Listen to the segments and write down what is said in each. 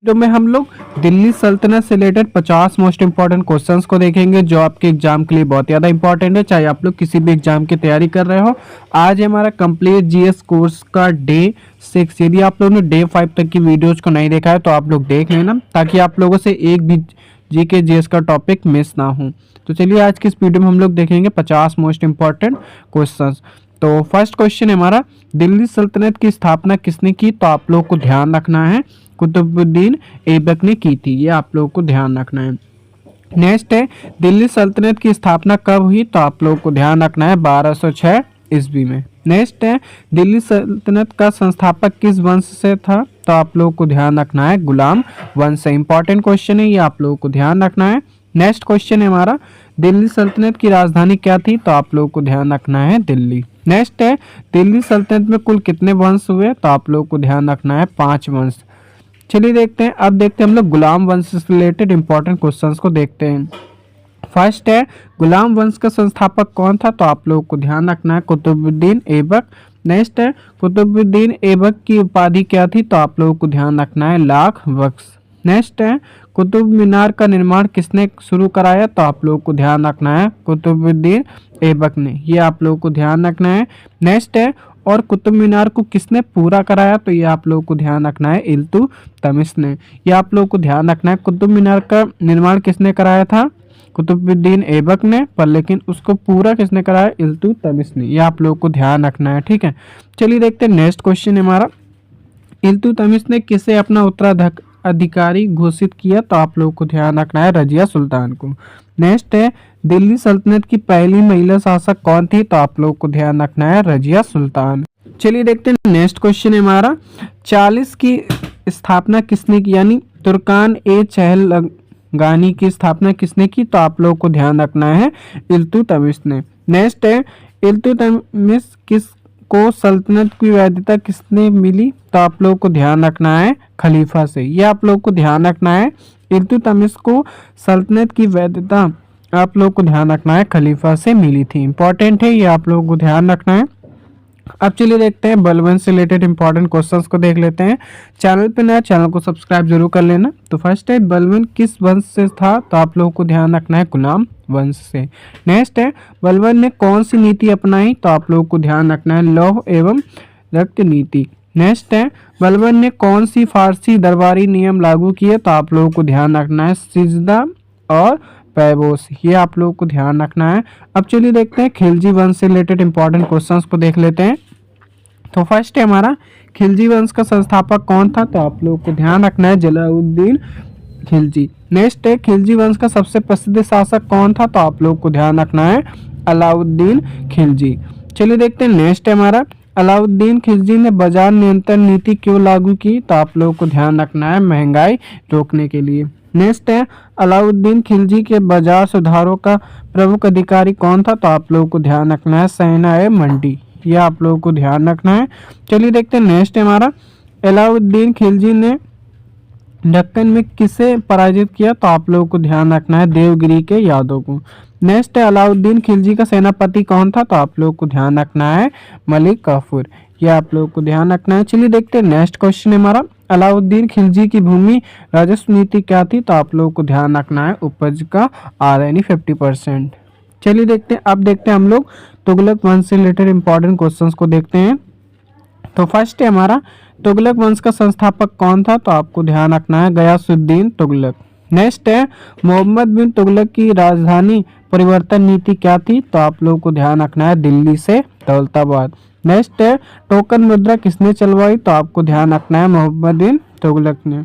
जो में हम लोग दिल्ली सल्तनत से रिलेटेड 50 मोस्ट इंपॉर्टेंट क्वेश्चंस को देखेंगे जो आपके एग्जाम के लिए बहुत ज़्यादा इंपॉर्टेंट है, चाहे आप लोग किसी भी एग्जाम की तैयारी कर रहे हो। आज हमारा कंप्लीट जीएस कोर्स का डे 6। यदि आप लोगों ने डे 5 तक की वीडियोज को नहीं देखा है तो आप लोग देख लेना, ताकि आप लोगों से एक भी जीके जीएस का टॉपिक मिस ना हो। तो चलिए आज की इस वीडियो में हम लोग देखेंगे 50 मोस्ट इंपॉर्टेंट क्वेश्चंस। तो फर्स्ट क्वेश्चन है हमारा, दिल्ली सल्तनत की स्थापना किसने की? तो आप लोग को ध्यान रखना है कुतुबुद्दीन ऐबक ने की थी, ये आप लोगों को ध्यान रखना है। नेक्स्ट है, दिल्ली सल्तनत की स्थापना कब हुई? तो आप लोगों को ध्यान रखना है 1206 ईस्वी में। नेक्स्ट है, दिल्ली सल्तनत का संस्थापक किस वंश से था? तो आप लोगों को ध्यान रखना है गुलाम वंश से। इंपॉर्टेंट क्वेश्चन है, ये आप लोगों को ध्यान रखना है। नेक्स्ट क्वेश्चन है हमारा, दिल्ली सल्तनत की राजधानी क्या थी? तो आप लोगों को ध्यान रखना है दिल्ली। नेक्स्ट है, दिल्ली सल्तनत में कुल कितने वंश हुए? तो आप लोगों को ध्यान रखना है 5 वंश। चलिए देखते हैं, अब देखते हैं हम लोग गुलाम वंश से रिलेटेड इंपॉर्टेंट क्वेश्चंस को देखते हैं। फर्स्ट है, गुलाम वंश का संस्थापक कौन था? तो आप लोगों को ध्यान रखना है कुतुबुद्दीन ऐबक। नेक्स्ट है, कुतुबुद्दीन ऐबक की उपाधि क्या थी? तो आप लोगों को ध्यान रखना है लाख बख्श। नेक्स्ट है, कुतुब मीनार का निर्माण किसने शुरू कराया? तो आप लोगों को ध्यान रखना है कुतुबुद्दीन ऐबक ने, ये आप लोगों को ध्यान रखना है। नेक्स्ट है, और कुतुब मीनार को किसने पूरा कराया? तो ये आप लोगों को ध्यान रखना है इल्तुतमिश ने, ये आप लोगों को ध्यान रखना है। कुतुब मीनार का निर्माण किसने कराया था? कुतुबुद्दीन ऐबक ने, पर लेकिन उसको पूरा किसने कराया? इल्तुतमिश ने, ये आप लोगों को ध्यान रखना है। ठीक है, चलिए देखते हैं नेक्स्ट क्वेश्चन हमारा, इल्तुतमिश ने किसे अपना उत्तराधिकारी घोषित किया? तो आप लोगों को ध्यान रखना है रजिया सुल्तान को। नेक्स्ट है, दिल्ली सल्तनत की पहली महिला शासक कौन थी? तो आप लोगों को ध्यान रखना है रजिया सुल्तान। चलिए देखते हैं नेक्स्ट क्वेश्चन है हमारा, 40 की स्थापना किसने की? यानी तुर्कान ए चहलगानी की स्थापना किसने की? तो आप लोगों को ध्यान रखना है इल्तुतमिश ने। नेक्स्ट है, इल्तुतमिश किस को सल्तनत की वैधता किसने मिली? तो आप लोगों को ध्यान रखना है खलीफा से, ये आप लोगों को ध्यान रखना है। इल्तुतमिश को सल्तनत की वैधता आप लोगों को ध्यान रखना है खलीफा से मिली थी। इंपॉर्टेंट है, ये आप लोगों को ध्यान रखना है। अब चलिए देखते हैं बलवन से रिलेटेड इंपॉर्टेंट क्वेश्चंस को देख लेते हैं। चैनल पे नया, चैनल को सब्सक्राइब जरूर कर लेना। तो फर्स्ट है, बलवन किस वंश से था? तो आप लोगों को ध्यान रखना है गुलाम वंश से। नेक्स्ट है, बलवन ने कौन सी नीति अपनाई? तो आप लोगों को ध्यान रखना है लौह एवं रक्त नीति। नेक्स्ट है, बलवन ने कौन सी फारसी दरबारी नियम लागू किए? तो आप लोगों को ध्यान रखना है सिजदा और पैबोस, ये आप लोगों को ध्यान रखना है। अब चलिए देखते हैं खिलजी वंश से रिलेटेड इंपॉर्टेंट क्वेश्चंस को देख लेते हैं। तो फर्स्ट है हमारा, खिलजी वंश का संस्थापक कौन था? तो आप लोगों को ध्यान रखना है जलालुद्दीन खिलजी। नेक्स्ट है, खिलजी वंश का सबसे प्रसिद्ध शासक कौन था? तो आप लोगों को ध्यान रखना है अलाउद्दीन खिलजी। चलिए देखते हैं नेक्स्ट है हमारा, अलाउद्दीन खिलजी ने बाजार नियंत्रण नीति क्यों लागू की? तो आप लोगों को ध्यान रखना है महंगाई रोकने के लिए। नेक्स्ट है, अलाउद्दीन खिलजी के बाजार सुधारों का प्रमुख अधिकारी कौन था? तो आप लोगों को ध्यान रखना है सेना ए मंडी, ये आप लोगों को ध्यान रखना है। चलिए देखते हैं नेक्स्ट है हमारा, अलाउद्दीन खिलजी ने दक्कन में किसे पराजित किया? तो आप लोगों को ध्यान रखना है देवगिरी के यादव को। नेक्स्ट है, अलाउद्दीन खिलजी का सेनापति कौन था? तो आप लोगों को ध्यान रखना है मलिक काफूर, ये आप लोगों को ध्यान रखना है। चलिए देखते हैं नेक्स्ट क्वेश्चन है हमारा, अलाउद्दीन खिलजी की भूमि राजस्व नीति क्या थी? तो आप लोगों को ध्यान रखना है उपज का आर यानी 50%। चलिए देखते हैं, अब देखते हैं हम लोग तुगलक वंश से रिलेटेड इंपॉर्टेंट क्वेश्चंस को देखते हैं। तो फर्स्ट है हमारा, तुगलक वंश का संस्थापक कौन था? तो आपको ध्यान रखना है गयासुद्दीन तुगलक। नेक्स्ट है, मोहम्मद बिन तुगलक की राजधानी परिवर्तन नीति क्या थी? तो आप लोगों को ध्यान रखना है दिल्ली से दौलताबाद। नेक्स्ट है, टोकन मुद्रा किसने चलवाई? तो आपको ध्यान रखना है मोहम्मद बिन तुगलक ने।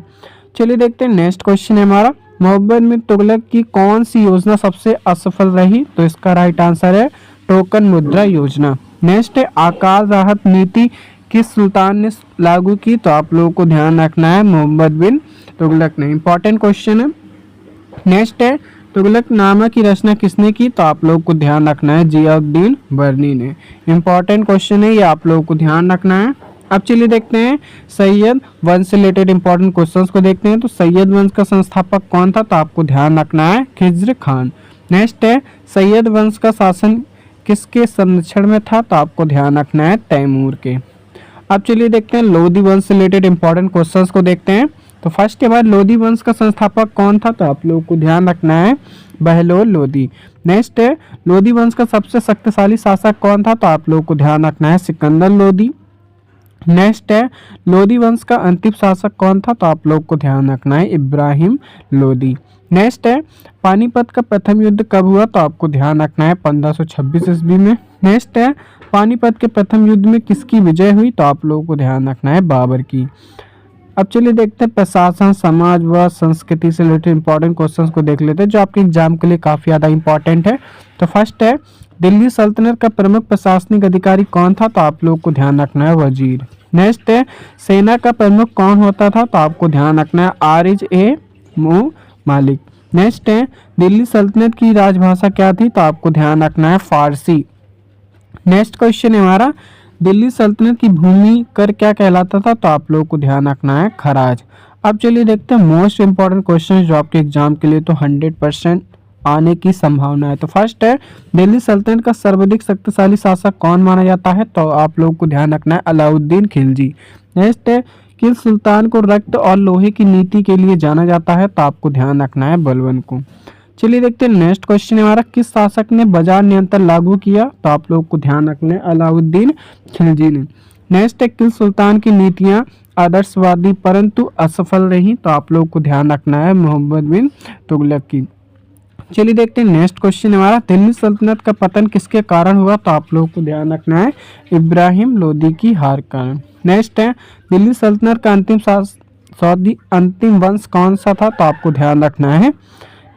चलिए देखते हैं नेक्स्ट क्वेश्चन है हमारा, मोहम्मद बिन तुगलक की कौन सी योजना सबसे असफल रही? तो इसका राइट आंसर है टोकन मुद्रा योजना। नेक्स्ट है, अकाल राहत नीति किस सुल्तान ने लागू की? तो आप लोगों को ध्यान रखना है मोहम्मद बिन तुगलक ने। इंपॉर्टेंट क्वेश्चन है। नेक्स्ट है, तुगलक नामा की रचना किसने की? तो आप लोगों को ध्यान रखना है जियाउद्दीन बर्नी ने। इंपॉर्टेंट क्वेश्चन है, ये आप लोगों को ध्यान रखना है। अब चलिए देखते हैं सैयद वंश से रिलेटेड इंपॉर्टेंट क्वेश्चंस को देखते हैं। तो सैयद वंश का संस्थापक कौन था? तो आपको ध्यान रखना है खिज्र खान। नेक्स्ट है, सैयद वंश का शासन किसके संरक्षण में था? तो आपको ध्यान रखना है तैमूर के। अब चलिए देखते हैं लोधी वंश से रिलेटेड इंपॉर्टेंट क्वेश्चंस को देखते हैं। तो फर्स्ट के बाद लोधी वंश का संस्थापक कौन था, तो आप लोगों को ध्यान रखना है बहलोल लोधी। नेक्स्ट है लोधी वंश का सबसे शक्तिशाली शासक कौन था, तो आप लोगों को ध्यान रखना है सिकंदर लोधी। नेक्स्ट है लोधी वंश का अंतिम शासक कौन था, तो आप लोग को ध्यान रखना है इब्राहिम लोधी। नेक्स्ट है पानीपत का प्रथम युद्ध कब हुआ, तो आपको ध्यान रखना है 1526 ईस्वी में। नेक्स्ट है पानीपत के प्रथम युद्ध में किसकी विजय हुई, तो आप लोगों को ध्यान रखना है बाबर की। अब चलिए देखते हैं प्रशासन समाज व संस्कृति से रिलेटेड इंपॉर्टेंट क्वेश्चंस को देख लेते हैं जो आपके एग्जाम के लिए काफ़ी ज़्यादा इंपॉर्टेंट है। तो फर्स्ट है दिल्ली सल्तनत का प्रमुख प्रशासनिक अधिकारी कौन था, तो आप लोग को ध्यान रखना है वजीर। नेक्स्ट है सेना का प्रमुख कौन होता था, तो आपको ध्यान रखना है RHA मालिक। नेक्स्ट है दिल्ली सल्तनत की राजभाषा क्या थी, तो आपको ध्यान रखना है फारसी। नेक्स्ट क्वेश्चन है हमारा दिल्ली सल्तनत की भूमि कर क्या कहलाता था, तो आप लोगों को ध्यान रखना है खराज। अब चलिए देखते हैं मोस्ट इंपॉर्टेंट क्वेश्चन जो आपके एग्जाम के लिए तो 100% आने की संभावना है। तो फर्स्ट है दिल्ली सल्तनत का सर्वाधिक शक्तिशाली शासक कौन माना जाता है, तो आप लोगों को ध्यान रखना है अलाउद्दीन खिलजी। नेक्स्ट है किस सुल्तान को रक्त और लोहे की नीति के लिए जाना जाता है, तो आपको ध्यान रखना है बलबन को। चलिए देखते हैं नेक्स्ट क्वेश्चन हमारा किस शासक ने बाजार नियंत्रण लागू किया, तो आप लोग को ध्यान रखना है अलाउद्दीन खिलजी ने। नेक्स्ट है किस सुल्तान की नीतियां आदर्शवादी परंतु असफल रही, तो आप लोग को ध्यान रखना है मोहम्मद बिन तुगलक की। चलिए देखते हैं नेक्स्ट क्वेश्चन हमारा दिल्ली सल्तनत का पतन किसके कारण हुआ, तो आप लोगों को ध्यान रखना है इब्राहिम लोदी की हार कारण। नेक्स्ट है दिल्ली सल्तनत का अंतिम वंश कौन सा था, तो आपको ध्यान रखना है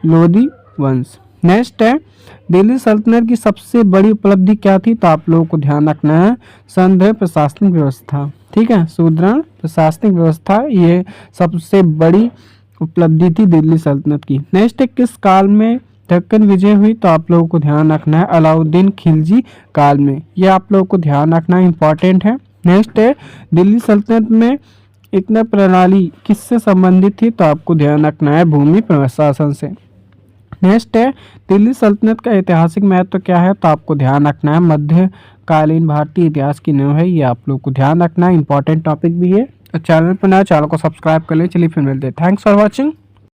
लोधी वंश। नेक्स्ट है दिल्ली सल्तनत की सबसे बड़ी उपलब्धि क्या थी, तो आप लोगों को ध्यान रखना है सुदृढ़ प्रशासनिक व्यवस्था। ठीक है, सुदृढ़ प्रशासनिक व्यवस्था ये सबसे बड़ी उपलब्धि थी दिल्ली सल्तनत की। नेक्स्ट है किस काल में दक्कन विजय हुई, तो आप लोगों को ध्यान रखना है अलाउद्दीन खिलजी काल में। ये आप लोगों को ध्यान रखना इंपॉर्टेंट है। नेक्स्ट है दिल्ली सल्तनत में इकनर प्रणाली किससे संबंधित थी, तो आपको ध्यान रखना है भूमि प्रशासन से। नेक्स्ट है दिल्ली सल्तनत का ऐतिहासिक महत्व क्या है, तो आपको ध्यान रखना है मध्यकालीन भारतीय इतिहास की नींव है। ये आप लोग को ध्यान रखना है इंपॉर्टेंट टॉपिक भी है। चैनल पर नया चैनल को सब्सक्राइब कर ले। चलिए फिर मिलते हैं। Thanks for watching.